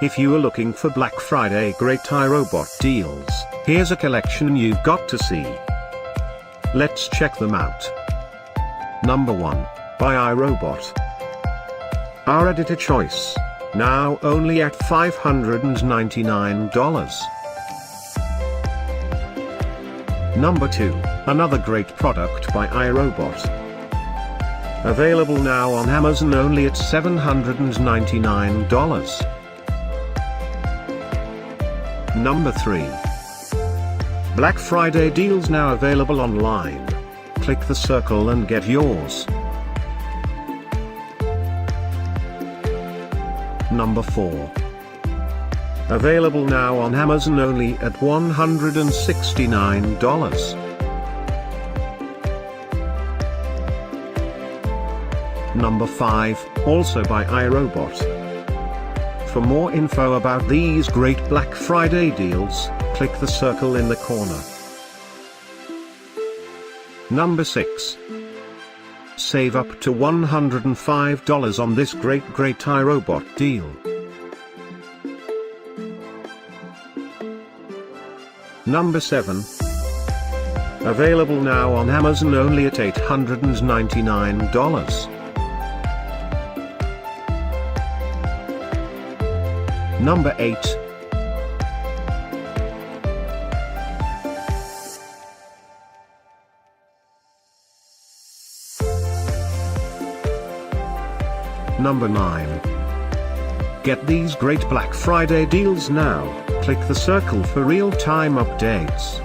If you are looking for Black Friday great iRobot deals, here's a collection you've got to see. Let's check them out. Number 1. By iRobot. Our editor choice. Now only at $599. Number 2. Another great product by iRobot. Available now on Amazon only at $799. Number 3. Black Friday deals now available online. Click the circle and get yours. Number 4. Available now on Amazon only at $169. Number 5, also by iRobot. For more info about these great Black Friday deals, click the circle in the corner. Number 6. Save up to $105 on this great iRobot deal. Number 7. Available now on Amazon only at $899. Number 8. Number 9. Get these great Black Friday deals now. Click the circle for real-time updates.